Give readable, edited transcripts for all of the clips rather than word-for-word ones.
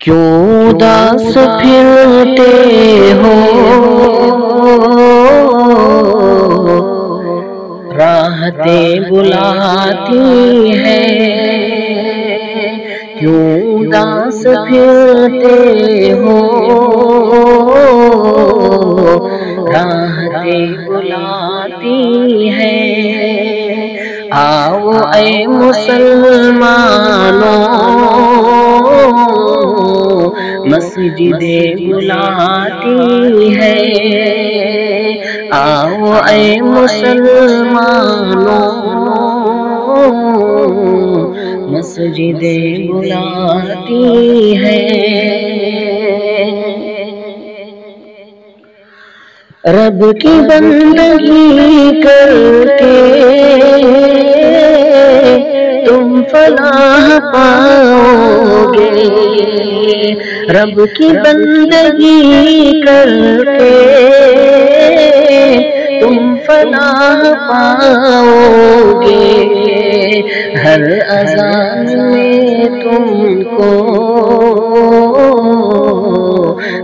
کیوں اداس پھرتے ہو، راحتیں بلاتی ہیں؟ کیوں اداس پھرتے ہو، راحتیں بلاتی ہیں؟ آؤ اے مسلمانوں، مسجدیں بلاتی ہے۔ آؤ اے مسلمانوں، مسجدیں بلاتی ہے۔ رب کی بندگی کر کے تم فلاح پاؤ گے، رب کی بندگی کر کے تم فلاح پاؤ گے۔ ہر اذان میں تم کو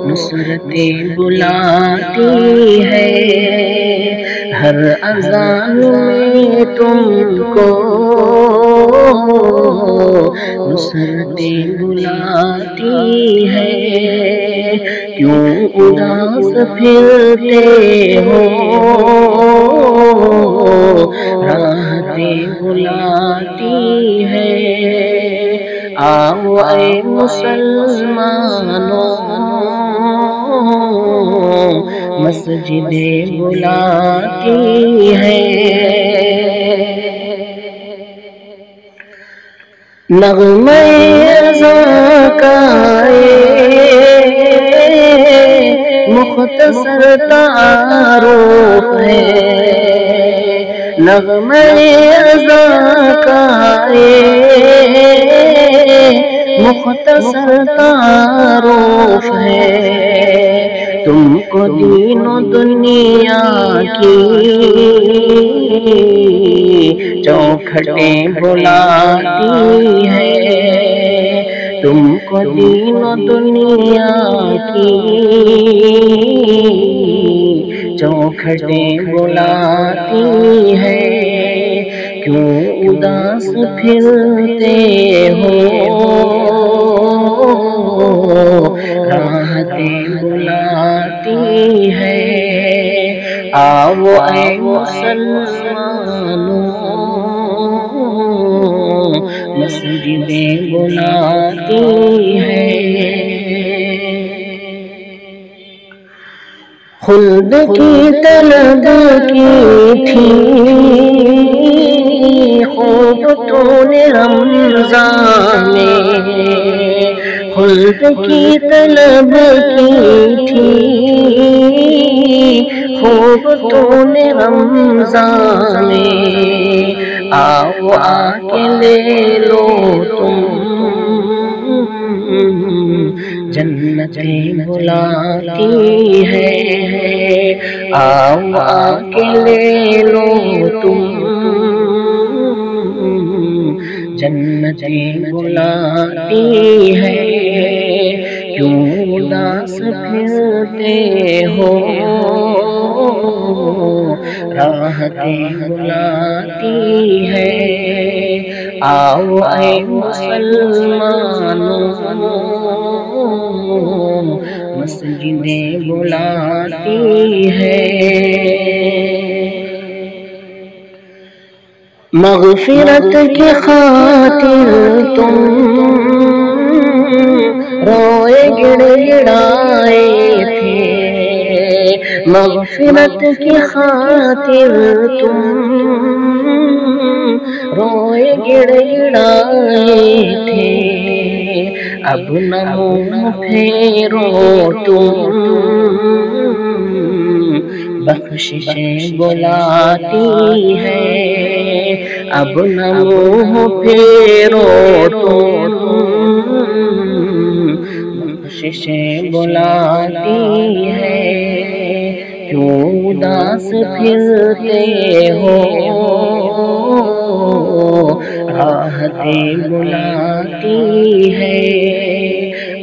نصرتیں بلاتی ہے، ہر اذان میں تم کو نصرتیں بلاتی ہے۔ کیوں اداس پھرتے ہو، راحتیں بلاتی ہے؟ آؤ اے مسلمانوں، مسجدیں بلاتی ہے۔ نغمہ اذاں کا مختصر تعارف ہے، نغمہ اذاں کا مختصر تعارف ہے۔ تم کو دین و دنیا کی چوکھٹیں بلاتی ہے، تم کو دین و دنیا کی چوکھٹیں بلاتی ہے۔ کیوں اداس پھرتے ہو، راحتیں بلاتی ہے؟ آؤ اے مسلمانوں، مسجدیں بلاتی ہے۔ خلد کی طلب کی تھی خوب تو نے رمضان میں، خلد کی طلب کی تھی خوب تو نے رمضان میں۔ آؤ آ کے لے لو تم، جنتیں بلاتی ہے۔ آؤ آ کے لے لو تم، جنتیں بلاتی ہے۔ کیوں اداس پھرتے ہو، راحتیں بلاتی ہے؟ آؤ اے مسلمانوں، مسجدیں بلاتی ہے۔ مغفرت کی خاطر تم روئے گڑ گڑائے تھے، مغفرت کی خاطر تم روئے گڑ گڑائے تھے۔ اب نہ منہ پھیرو تم، بخششیں بلاتی ہے۔ اب نہ منہ پھیرو تم، بخششیں بلاتی ہے۔ کیوں اداس پھرتے ہو، راحتیں بلاتی ہے۔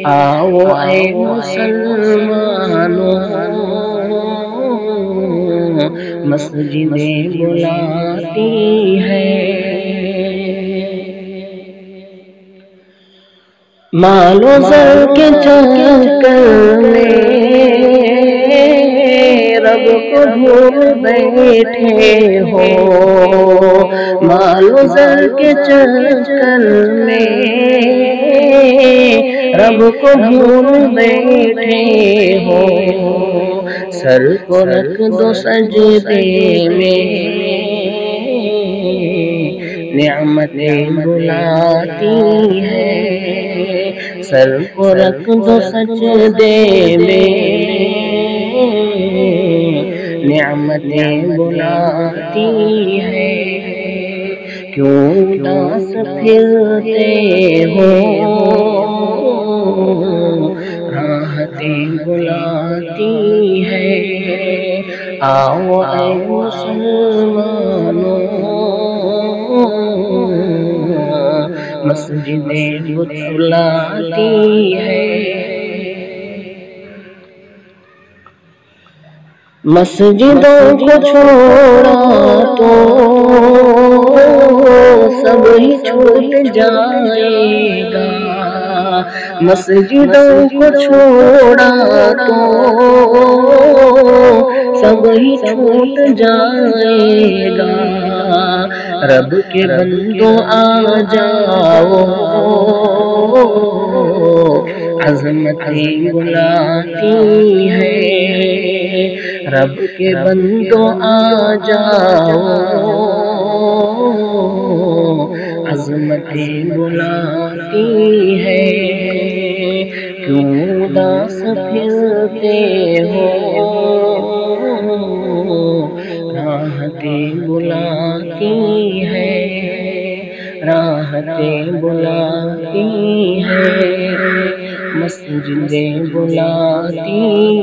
آؤ اے مسلمانوں مسجدیں بلاتی ہے، مال و زر کے چکر میں رب کو بھول بیٹھے ہو، مال و زر کے چکر میں رب کو بھول بیٹھے ہو، سر کو رکھ دو سجدے میں نعمتیں بلاتی ہے، سر کو رکھ دو سجدے میں نعمتیں بلاتی ہے، کیوں اداس پھرتے ہو راحتیں بلاتی ہے، آؤ اے مسلمانوں مسجدیں بتلاتی ہے، مسجدوں کو چھوڑا تو سب ہی چھوٹ جائے گا، مسجدوں کو چھوڑا تو سب ہی چھوٹ جائے گا، رب کے بندوں آ جاؤ عظمتیں بلاتی ہے، رب کے بندوں آ جاؤ عظمتیں بلاتی ہے، کیوں اداس پھرتے ہو راحتیں بلاتی ہے، راحتیں بلاتی ہے، مسجدیں بلاتی